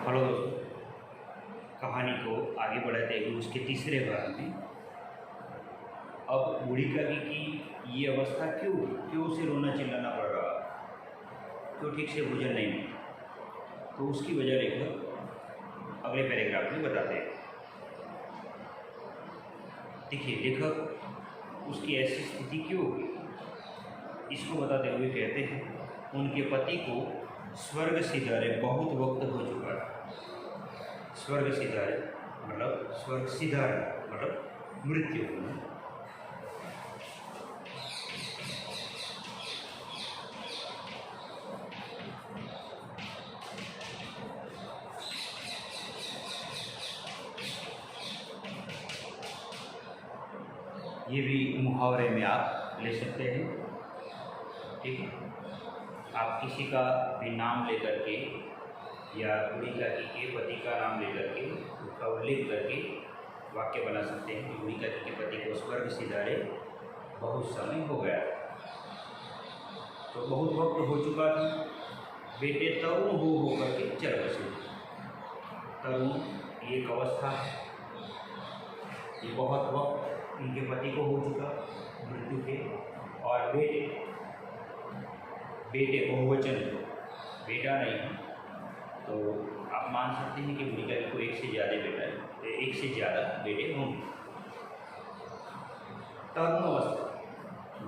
Hello दोस्तों, कहानी को आगे बढ़ाते हुए उसके तीसरे भाग में अब बूढ़ी काकी की ये अवस्था क्यों उसे रोना चिल्लाना पड़ रहा, क्यों ठीक से भोजन नहीं मिला, तो उसकी वजह लेखक अगले पैराग्राफ में बताते हैं। देखिए, लेखक उसकी ऐसी स्थिति क्यों हुई इसको बताते हुए कहते हैं, उनके पति को स्वर्ग सिधारे बहुत वक्त हो चुका है। स्वर्ग सिधारे मतलब स्वर्ग सिधारे मतलब मृत्यु होना। ये भी मुहावरे में आप ले सकते हैं। ठीक है, आप किसी का भी नाम लेकर के या बूढ़ी काकी के पति का नाम लेकर के उसका उल्लेख करके वाक्य बना सकते हैं कि बूढ़ी काकी के पति को स्वर्ग सिधारे बहुत समय हो गया, तो बहुत वक्त हो चुका था। बेटे तरुण हो करके चल बसे। तरुण ये एक अवस्था है, ये बहुत वक्त उनके पति को हो चुका मृत्यु के। और बेटे बहुवचन, बेटा नहीं, तो आप मान सकते हैं कि बूढ़ी काकी को एक से ज़्यादा बेटे होंगे। तरुण अवस्था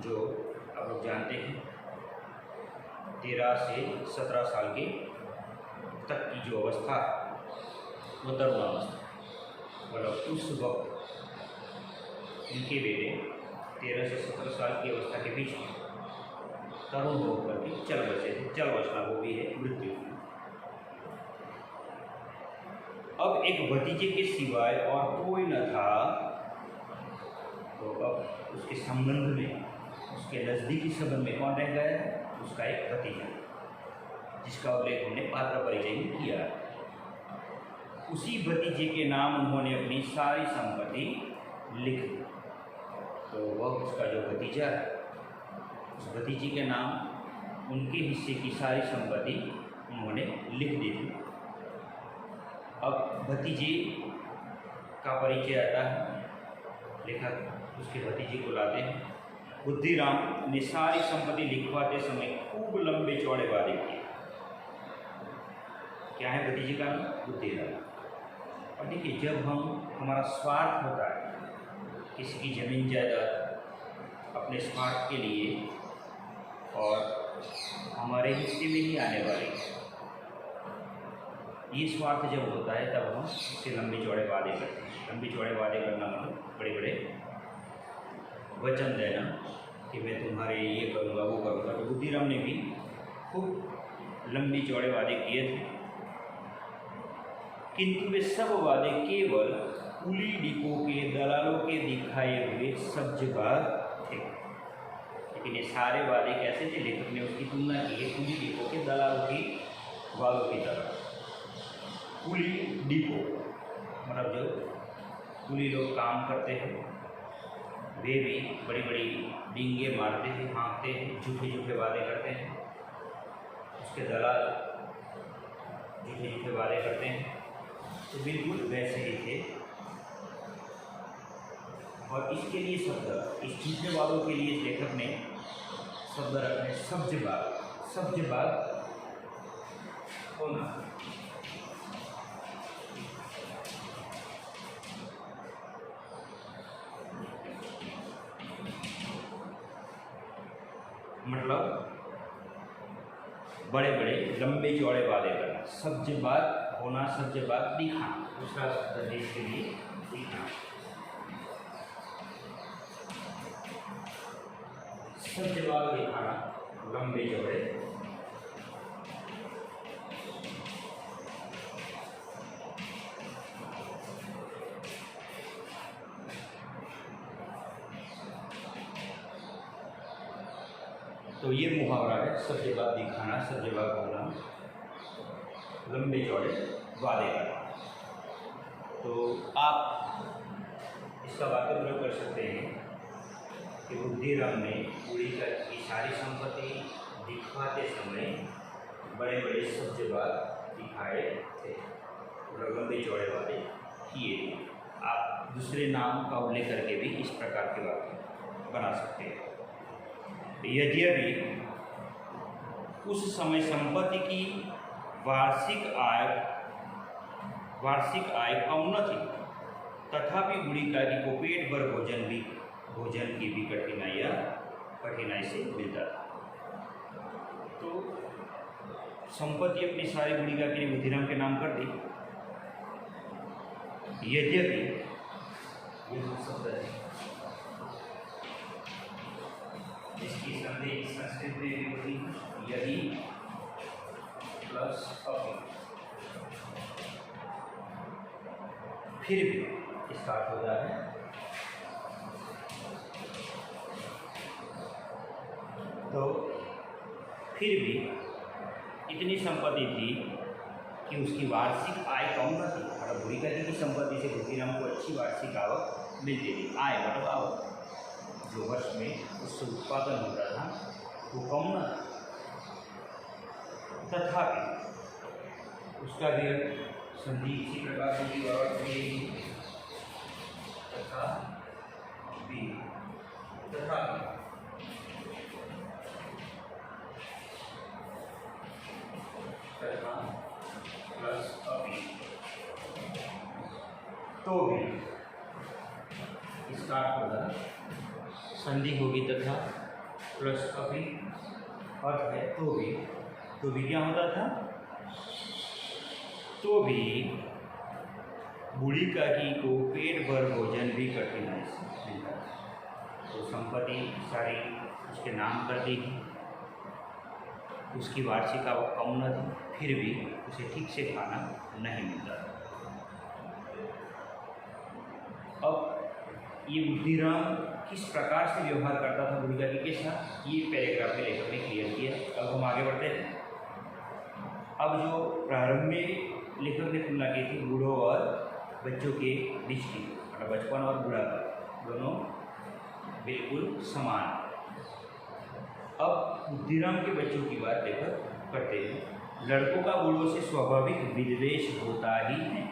जो आप लोग जानते हैं 13 से 17 साल के तक की जो अवस्था वो तरुण अवस्था, मतलब उस वक्त इनके बेटे 13 से 17 साल की अवस्था के बीच में तरुण होकर के चल बसे थे। चल बसना वो भी है मृत्यु। अब एक भतीजे के सिवाय और कोई न था, तो अब उसके संबंध में, उसके नज़दीकी संबंध में कौन रह गया? उसका एक भतीजा, जिसका उल्लेख हमने पात्र परिचय में किया। उसी भतीजे के नाम उन्होंने अपनी सारी संपत्ति लिख दी। तो वह उसका जो भतीजा है, उस भतीजे के नाम उनके हिस्से की सारी संपत्ति उन्होंने लिख दी थी। अब भतीजे का परिचय आता है, लेखक उसके भतीजे को लाते हैं। बुद्धिराम ने सारी संपत्ति लिखवाते समय खूब लंबे चौड़े वादे किए। क्या है भतीजे का नाम? बुद्धिराम। और देखिए, जब हमारा स्वार्थ होता है, किसी की जमीन जायदाद अपने स्वार्थ के लिए और हमारे हिस्से में ही आने वाली, ये स्वार्थ जब होता है तब हम उससे लंबे चौड़े वादे करते हैं। लंबे चौड़े वादे करना मतलब बड़े बड़े वचन देना कि मैं तुम्हारे ये करूँगा वो करूँगा। तो बुद्धिराम ने भी खूब लंबे चौड़े वादे किए थे, किंतु वे सब वादे केवल कुली डिपो के दलालों के दिखाए हुए सब्जबाग थे। लेकिन ये सारे वादे कैसे थे? लेखक ने उसकी तुलना की है कुली डिपो के दलालों की वादों की तरह। कुली डिपो मतलब जो कुली लोग काम करते हैं, वे भी बड़ी बड़ी डींगे मारते हैं, हाँकते हैं, झूठे झूठे वादे करते हैं। उसके दलाल झूठे झूठे वादे करते हैं। तो बिल्कुल वैसे ही थे। और इसके लिए शब्द, इस झूठे वादों के लिए लेखक ने शब्द रखने सब्जबाग। सब्जबाग होना, मतलब बड़े बड़े लंबे चौड़े वादे करना। सब्जबाग होना, सब्जबाग दिखाना, दूसरा शब्द देश के लिए दिखाना। सब्जबाग दिखाना, लंबे चौड़े। तो ये मुहावरा है, सब्जबाग दिखाना, सब्जबाग होना, लंबे चौड़े वादे करना। तो आप इसका वाक्य प्रयोग कर सकते हैं कि बुद्धिराम ने बूढ़ी काकी की सारी संपत्ति दिखवाते समय बड़े बड़े सब्जबाग दिखाए थे। थोड़ा लंबे चौड़े वाले किए थे। आप दूसरे नाम का उल्लेख करके भी इस प्रकार के वाक्य बना सकते हैं। यद्यपि उस समय संपत्ति की वार्षिक आय कम न थी, तथापि बूढ़ी काकी को पेट भर भोजन की भी कठिनाई से मिलता था। तो संपत्ति अपनी सारी बूढ़ी काकी ने बुद्धिराम के नाम कर दी। यद्यपि ये शब्द है, इसकी संधि संस्कृत में भी होती यदि प्लस अभी, फिर भी स्टार्ट होता है। तो फिर भी इतनी संपत्ति थी कि उसकी वार्षिक आय कम न थी। मतलब बूढ़ी काकी की संपत्ति से बुद्धिराम को अच्छी वार्षिक आवक मिलती थी। आय मतलब आवक, जो वर्ष में उससे उत्पादन होता था वो कम न था। तथापि उसका भी संधि इसी प्रकार से भी प्लस अभी, तो भी स्टार्ट होगा, संधि होगी तथा प्लस अभी अर्थ है तो भी क्या होता था, तो भी बूढ़ी काकी को पेट भर भोजन भी कठिनाई से मिलता था। तो संपत्ति सारी उसके नाम कर दी, उसकी वार्षिक आवक कम न थी, फिर भी उसे ठीक से खाना नहीं मिलता था। अब ये बुद्धिराम किस प्रकार से व्यवहार करता था बूढ़ी काकी के साथ, ये पैराग्राफ में लेखक ने क्लियर किया। अब हम आगे बढ़ते हैं। अब जो प्रारंभ में लेखक ने तुलना की थी बूढ़ों और बच्चों के बीच की, मतलब बचपन और बुढ़ापा दोनों बिल्कुल समान। अब बुद्धिराम के बच्चों की बात लेकर करते हैं। लड़कों का बूढ़ों से स्वाभाविक विद्वेष होता ही है।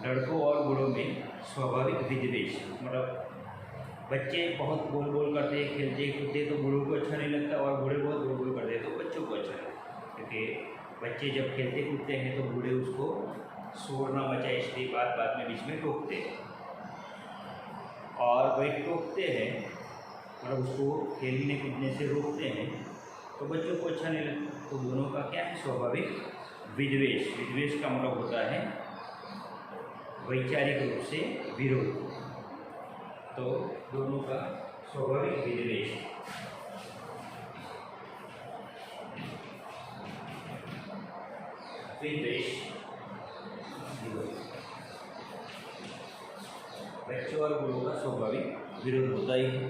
लड़कों और बूढ़ों में स्वाभाविक विद्वेष, मतलब बच्चे बहुत बोल करते खेलते कूदते तो बूढ़ों को अच्छा नहीं लगता, और बूढ़े बहुत बोल करते तो बच्चों को अच्छा लगता। क्योंकि बच्चे जब खेलते कूदते हैं तो बूढ़े उसको शोर ना मचाए इसलिए बात में बीच में टोकते हैं, और वही टोकते हैं मतलब उसको खेलने कूदने से रोकते हैं तो बच्चों को अच्छा नहीं लगता। तो दोनों का क्या है, स्वाभाविक विद्वेष। विद्वेष का मतलब होता है वैचारिक रूप से विरोध। तो दोनों का स्वाभाविक विद्वेष। बच्चों और बूढ़ों का स्वाभाविक विरोध होता ही है।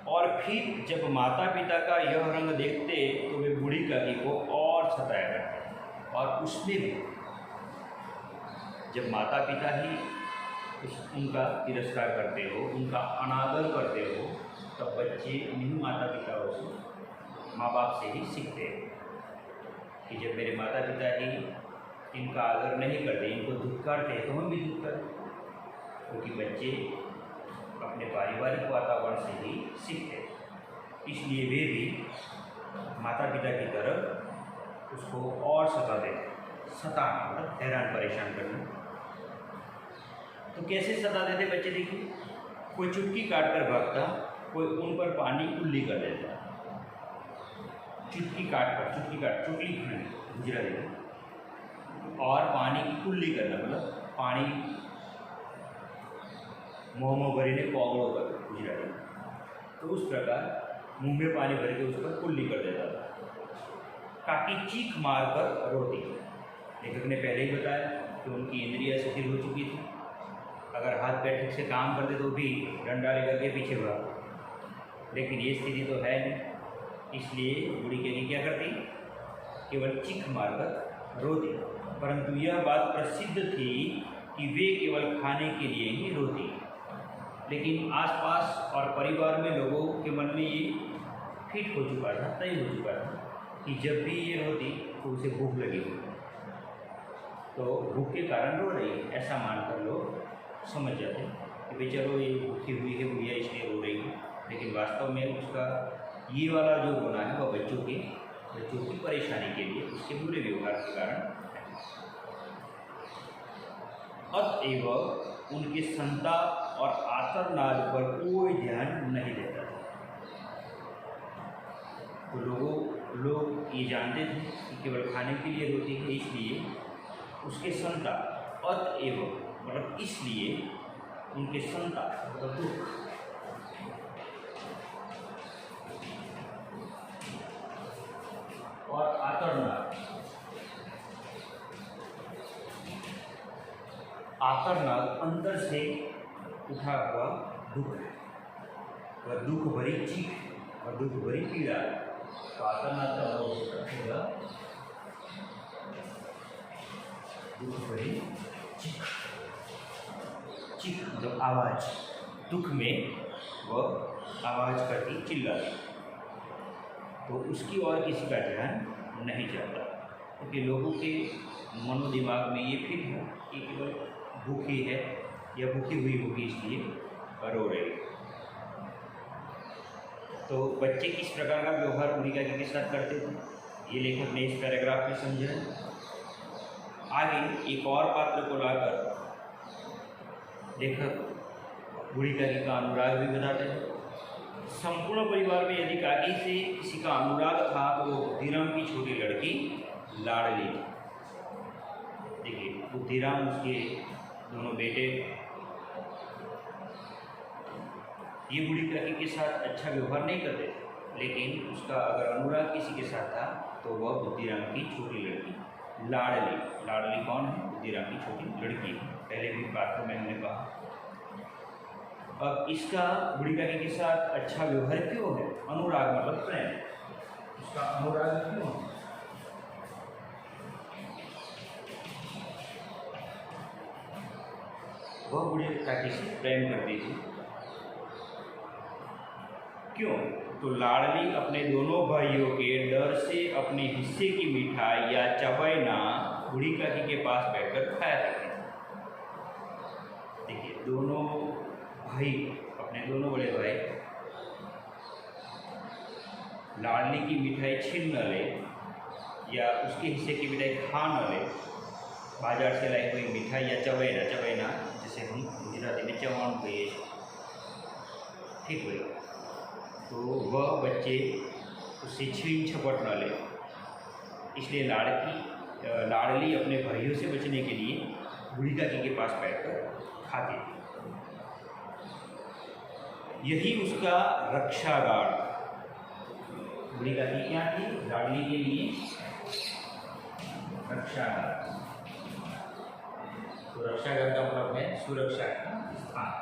और फिर जब माता पिता का यह रंग देखते तो वे बूढ़ी काकी को और सताया करते, और उसमें भी जब माता पिता ही उनका तिरस्कार करते हो, उनका अनादर करते हो, तब बच्चे इन्हीं माता पिताओं से, माँ बाप से ही सीखते हैं कि जब मेरे माता पिता ही इनका आदर नहीं करते, इनको धिक्कारते हैं, तो हम भी धिक्कारते, क्योंकि बच्चे अपने पारिवारिक वातावरण से ही सीखते हैं। इसलिए वे भी माता पिता की तरह उसको और सताते, सताना मतलब हैरान परेशान करना। तो कैसे सताते थे बच्चे, देखिए, कोई चुटकी काट कर भागता, कोई उन पर पानी कुल्ली कर देता। चुटकी खानी गुजरा देना, और पानी की कुल्ली करना मतलब पानी मुँह भरी ने कोगड़ों कर गुजरा देना। तो उस प्रकार मुंह में पानी भर के उस पर कुल्ली कर देता था। काकी चीख मार कर रोती। लेखक ने पहले ही बताया कि उनकी इंद्रियां शिथिल हो चुकी थी, अगर हाथ पैर ठीक से काम करते तो भी डंडा लेकर के पीछे भाग, लेकिन ये स्थिति तो है नहीं। इसलिए बूढ़ी काकी क्या करती, केवल चीख मारकर रोती। परंतु यह बात प्रसिद्ध थी कि वे केवल खाने के लिए ही रोती, लेकिन आसपास और परिवार में लोगों के मन में ये फिट हो चुका था, तय हो चुका था कि जब भी ये रोती तो उसे भूख लगी हुई, तो भूख के कारण रो रही है, ऐसा मानकर लोग समझ जाते हैं कि भाई चलो ये भूखी हुई है गुड़िया इसलिए रो रही है। लेकिन वास्तव में उसका ये वाला जो रोना है वह बच्चों की परेशानी के लिए, उसके बुरे व्यवहार के कारण। अतएव उनके संताप और आर्तनाद पर कोई ध्यान नहीं देता था। तो लोग ये जानते थे कि केवल खाने के लिए रोती है, इसलिए उसके संताप, अतएव मतलब इसलिए उनके संताप मतलब दुख और आतरनाद अंदर से उठा हुआ दुख है, वह दुख भरी चीख और दुख भरी पीड़ा। तो आतरनाद का होगा दुख भरी चीख मतलब आवाज़, दुख में वह आवाज़ करती चिल्लाती, तो उसकी और किसी का ध्यान नहीं जाता, क्योंकि लोगों के मनोदिमाग में ये फिर है कि केवल भूखी है या भूखी हुई होगी इसलिए रो रही। तो बच्चे किस प्रकार का व्यवहार बुढ़ी काकी के साथ करते थे, ये लेखक ने इस पैराग्राफ में समझा है। आगे एक और पात्र को लाकर लेखक बुढ़ी काकी का अनुराग भी बताते हैं। संपूर्ण परिवार में यदि काकी से किसी का अनुराग था तो वो बुद्धिराम की छोटी लड़की लाडली। देखिए बुद्धिराम उसके दोनों बेटे, ये बुढ़ी काकी के साथ अच्छा व्यवहार नहीं करते, लेकिन उसका अगर अनुराग किसी के साथ था तो वह बुद्धिराम की छोटी लड़की लाडली। लाडली कौन है? बुद्धिराम की छोटी लड़की। पहले भी पात्रों में हमने कहा। अब इसका बुढ़ी काकी के साथ अच्छा व्यवहार क्यों है? अनुराग मतलब प्रेम, उसका अनुराग क्यों है? वह बुढ़ी काकी से प्रेम करती थी। क्यों? तो लाडली अपने दोनों भाइयों के डर से अपने हिस्से की मिठाई या चबैना बुढ़ी काकी के पास बैठकर खाया करती थी। देखिए दोनों भाई, अपने दोनों बड़े भाई लाडली की मिठाई छीन न ले या उसके हिस्से की मिठाई खा न ले, बाजार से लाई हुई मिठाई या चबैना जिसे हम गुजराती में चवाण कहिए, ठीक है, तो वह बच्चे उससे छीन झपट न ले, इसलिए लाडली अपने भाइयों से बचने के लिए बुढ़ी काकी के पास बैठकर खाती थी। यही उसका रक्षागार। बुढ़ी काकी क्या थी? लाडली के लिए रक्षागार। तो रक्षागार का मतलब है सुरक्षा का स्थान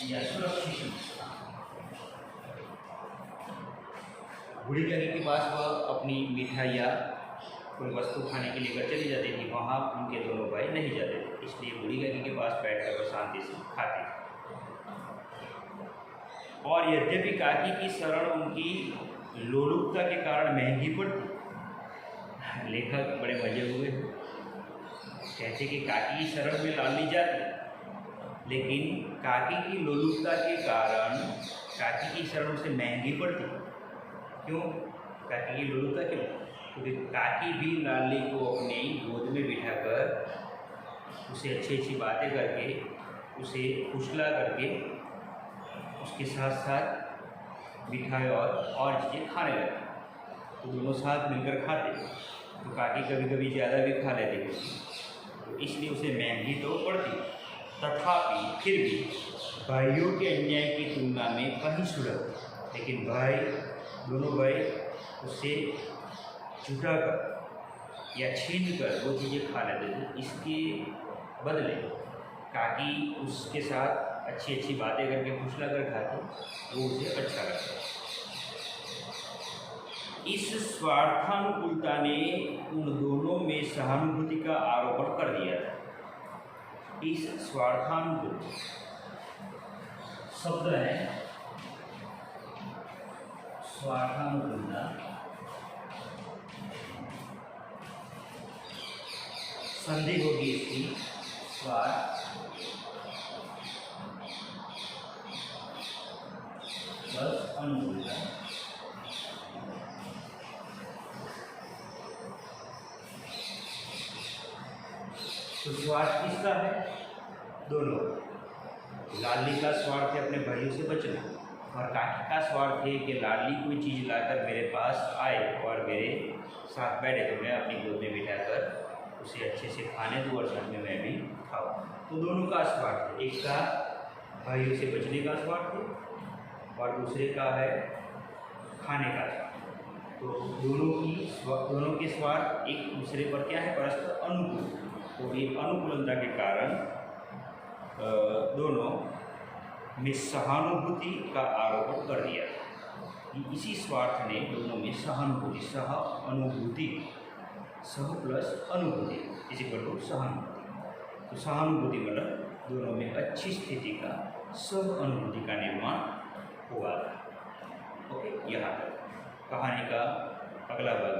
या सुरक्षित स्थान। बुढ़ी काकी के पास वह अपनी मिठाई या कोई वस्तु खाने के लिए चली जाती थी, वहाँ उनके दोनों भाई नहीं जाते थे, इसलिए बुढ़ी काकी के पास बैठकर वह शांति से खाते थे। और यद्यपि काकी की शरण उनकी लोलुपता के कारण महंगी पड़ती, लेखक बड़े मजे हुए कहते कि काकी की शरण में लाडली जाती, लेकिन काकी की लोलुपता के कारण काकी की शरण उसे महंगी पड़ती। क्यों काकी की लोलुपता? क्यों? क्योंकि काकी भी लाडली को अपने गोद में बिठाकर उसे अच्छी अच्छी बातें करके, उसे फुसला करके, उसके साथ साथ मिठाई और चीज़ें खाने लगती। तो दोनों साथ मिलकर खाते, तो काकी कभी कभी ज़्यादा भी खा लेते, तो इसलिए उसे महंगी तो पड़ती। तथापि फिर भी भाइयों के अन्याय की तुलना में कहीं सुलभ, लेकिन दोनों भाई उससे जुटा कर या छीन कर वो चीज़ें खा लेते थे। इसके बदले काकी उसके साथ अच्छी अच्छी बातें करके फुसला कर खाते, वो उसे अच्छा लगता। इस स्वार्थानुकूलता ने उन दोनों में सहानुभूति का आरोपण कर दिया था। इस स्वार्थानुकूल शब्द है स्वार्थानुकूलता संधि होगी इसकी स्वार्थ प्लस अनुकूलता। तो स्वार्थ किसका है? दोनों। लाडली का स्वार्थ है अपने भाइयों से बचना, और काकी का स्वार्थ है कि लाडली कोई चीज़ लाकर मेरे पास आए और मेरे साथ बैठे तो मैं अपनी गोद में बिठाकर उसे अच्छे से खाने दूँ और साथ में मैं भी खाऊँ। तो दोनों का स्वार्थ है, एक का भाइयों से बचने का स्वार्थ है और दूसरे का है खाने का स्वार्थ। तो दोनों के स्वार्थ एक दूसरे पर क्या है? परस्पर अनुकूल। तो ये अनुकूलता के कारण दोनों में सहानुभूति का आरोप कर दिया। इसी स्वार्थ ने दोनों में सहानुभूति, सह अनुभूति, सह प्लस अनुभूति इज इक्वल टू सहानुभूति। तो सहानुभूति मतलब दोनों में अच्छी स्थिति का सह अनुभूति का निर्माण हुआ। ओके, यहाँ तक कहानी का अगला भाग